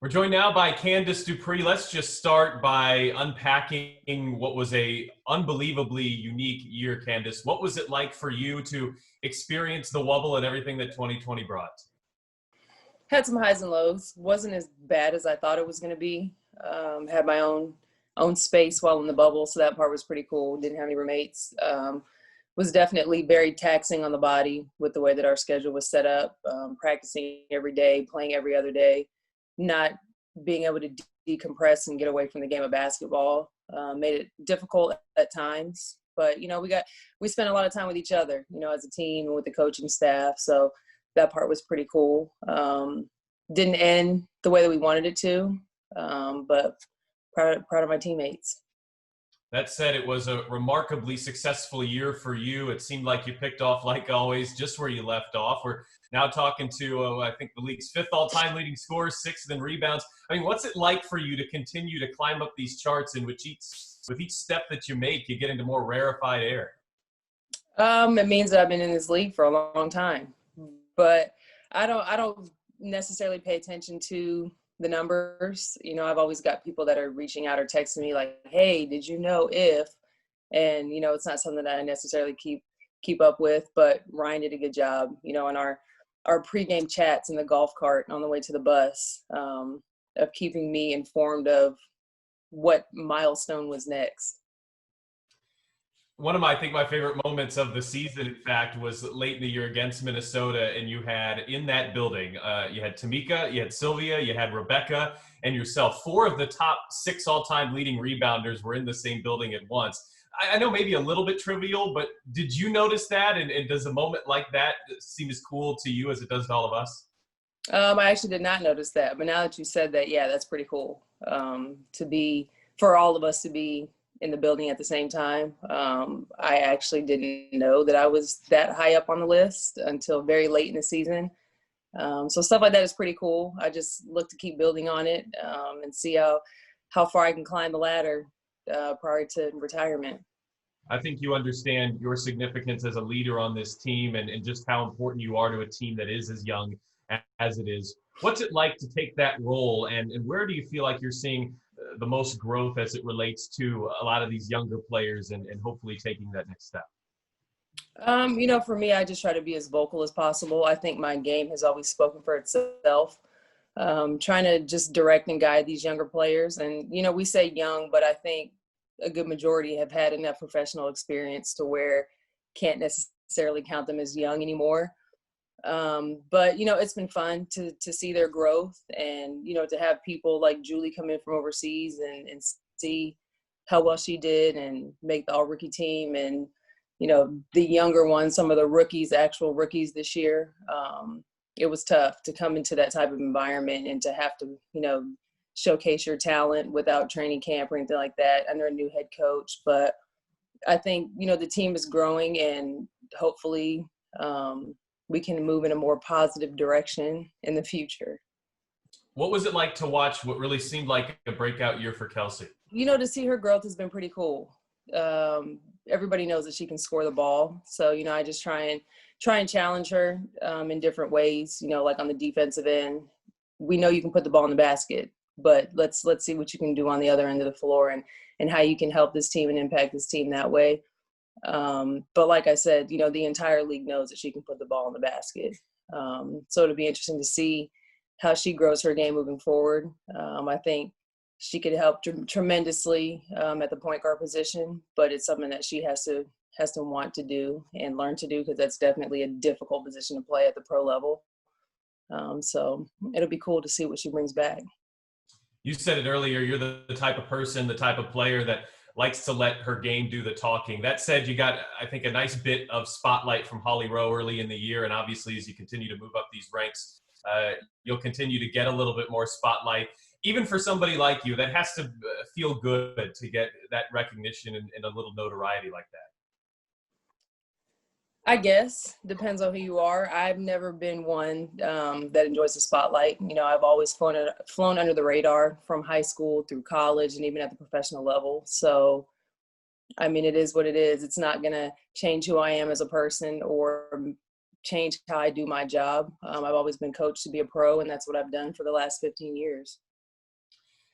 We're joined now by Candice Dupree. Let's just start by unpacking what was a unbelievably unique year, Candice. What was it like for you to experience the wobble and everything that 2020 brought? Had some highs and lows. Wasn't as bad as I thought it was going to be. Had my own space while in the bubble, so that part was pretty cool. Didn't have any roommates. Was definitely very taxing on the body with the way that our schedule was set up. Practicing every day, playing every other day, not being able to decompress and get away from the game of basketball made it difficult at times. But we spent a lot of time with each other, as a team and with the coaching staff. So that part was pretty cool. Didn't end the way that we wanted it to, but proud of my teammates. That said, it was a remarkably successful year for you. It seemed like you picked off, like always, just where you left off. We're now talking to, I think, the league's fifth all-time leading scorer, sixth in rebounds. I mean, what's it like for you to continue to climb up these charts, and with each step that you make, you get into more rarefied air? It means that I've been in this league for a long time, but I don't necessarily pay attention to the numbers. I've always got people that are reaching out or texting me like, hey, did you know if, and it's not something that I necessarily keep up with, but Ryan did a good job, in our pregame chats in the golf cart on the way to the bus, of keeping me informed of what milestone was next. One of I think my favorite moments of the season, in fact, was late in the year against Minnesota, and you had in that building, you had Tamika, you had Sylvia, you had Rebecca, and yourself. Four of the top six all-time leading rebounders were in the same building at once. I know maybe a little bit trivial, but did you notice that? And does a moment like that seem as cool to you as it does to all of us? I actually did not notice that, but now that you said that, yeah, that's pretty cool. For all of us to be in the building at the same time. I actually didn't know that I was that high up on the list until very late in the season. So stuff like that is pretty cool. I just look to keep building on it and see how far I can climb the ladder prior to retirement. I think you understand your significance as a leader on this team and just how important you are to a team that is as young as it is. What's it like to take that role, and where do you feel like you're seeing the most growth as it relates to a lot of these younger players and hopefully taking that next step? For me, I just try to be as vocal as possible. I think my game has always spoken for itself. Trying to just direct and guide these younger players. And, we say young, but I think a good majority have had enough professional experience to where can't necessarily count them as young anymore. But it's been fun to see their growth and, to have people like Julie come in from overseas and see how well she did and make the all rookie team. And, the younger ones, some of the rookies, actual rookies this year, it was tough to come into that type of environment and to have to, showcase your talent without training camp or anything like that under a new head coach. But I think, the team is growing and hopefully, we can move in a more positive direction in the future. What was it like to watch what really seemed like a breakout year for Kelsey? To see her growth has been pretty cool. Everybody knows that she can score the ball. So, I just try and challenge her in different ways, like on the defensive end. We know you can put the ball in the basket, but let's see what you can do on the other end of the floor and how you can help this team and impact this team that way. But like I said, the entire league knows that she can put the ball in the basket. So it'll be interesting to see how she grows her game moving forward. I think she could help tremendously at the point guard position, but it's something that she has to want to do and learn to do, because that's definitely a difficult position to play at the pro level. So it'll be cool to see what she brings back. You said it earlier, you're the type of person, the type of player that likes to let her game do the talking. That said, you got, I think, a nice bit of spotlight from Holly Rowe early in the year, and obviously as you continue to move up these ranks, you'll continue to get a little bit more spotlight. Even for somebody like you, that has to feel good to get that recognition and a little notoriety like that. I guess depends on who you are. I've never been one that enjoys the spotlight. I've always flown under the radar from high school through college and even at the professional level. So, it is what it is. It's not going to change who I am as a person or change how I do my job. I've always been coached to be a pro, and that's what I've done for the last 15 years.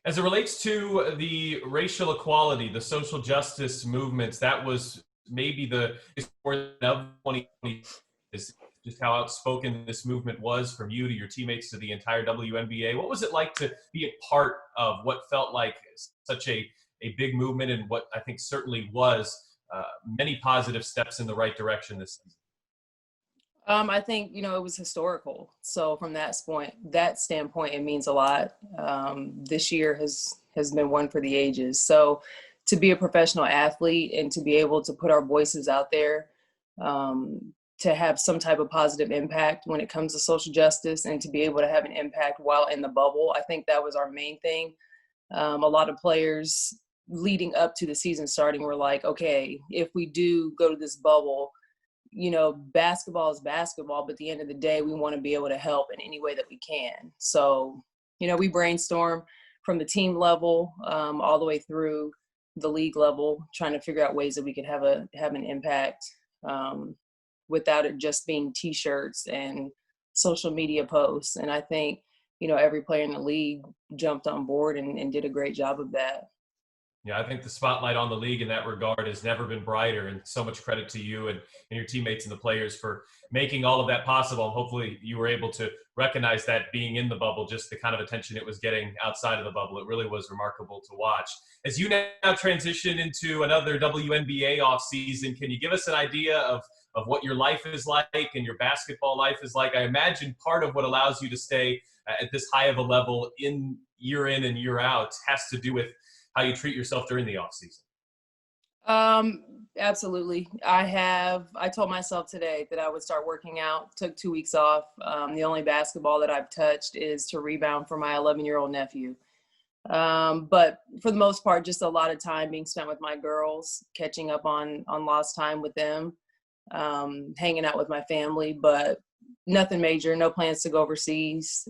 As it relates to the racial equality, the social justice movements, that was maybe the of 2020 is just how outspoken this movement was from you to your teammates to the entire WNBA. What was it like to be a part of what felt like such a big movement and what I think certainly was many positive steps in the right direction this season? I think, it was historical. So from that standpoint, it means a lot. This year has been one for the ages. So to be a professional athlete and to be able to put our voices out there, to have some type of positive impact when it comes to social justice and to be able to have an impact while in the bubble, I think that was our main thing. A lot of players leading up to the season starting were like, okay, if we do go to this bubble, basketball is basketball, but at the end of the day, we want to be able to help in any way that we can. So, we brainstorm from the team level all the way through the league level, trying to figure out ways that we could have an impact without it just being T-shirts and social media posts. And I think, every player in the league jumped on board and did a great job of that. Yeah, I think the spotlight on the league in that regard has never been brighter, and so much credit to you and your teammates and the players for making all of that possible. Hopefully you were able to recognize that being in the bubble, just the kind of attention it was getting outside of the bubble. It really was remarkable to watch. As you now transition into another WNBA offseason, can you give us an idea of what your life is like and your basketball life is like? I imagine part of what allows you to stay at this high of a level in and year out has to do with how you treat yourself during the off season. Absolutely. I told myself today that I would start working out, took 2 weeks off. The only basketball that I've touched is to rebound for my 11-year-old nephew. But for the most part, just a lot of time being spent with my girls, catching up on lost time with them, hanging out with my family, but nothing major, no plans to go overseas,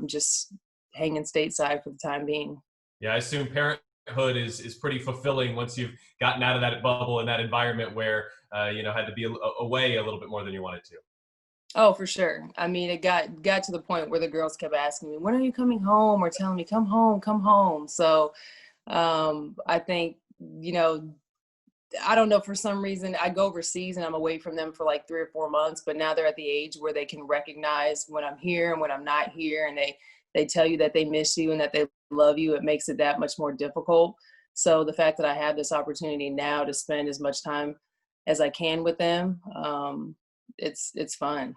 just hanging stateside for the time being. Yeah, I assume parenthood is pretty fulfilling once you've gotten out of that bubble and that environment where had to be away a little bit more than you wanted to. Oh, for sure. I mean, it got to the point where the girls kept asking me, when are you coming home, or telling me, come home. So I think, I don't know, for some reason I go overseas and I'm away from them for like 3 or 4 months, but now they're at the age where they can recognize when I'm here and when I'm not here, and they tell you that they miss you and that they love you. It makes it that much more difficult. So the fact that I have this opportunity now to spend as much time as I can with them, it's fun.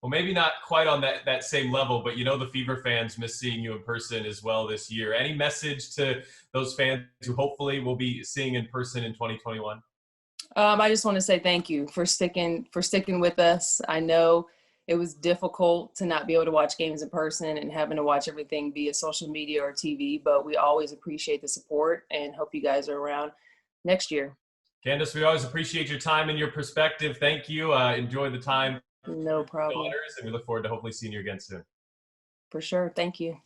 Well, maybe not quite on that same level, but the Fever fans miss seeing you in person as well this year. Any message to those fans who hopefully will be seeing in person in 2021? I just want to say thank you for sticking with us. I know it was difficult to not be able to watch games in person and having to watch everything via social media or TV, but we always appreciate the support and hope you guys are around next year. Candice, we always appreciate your time and your perspective. Thank you. Enjoy the time. No problem. And we look forward to hopefully seeing you again soon. For sure. Thank you.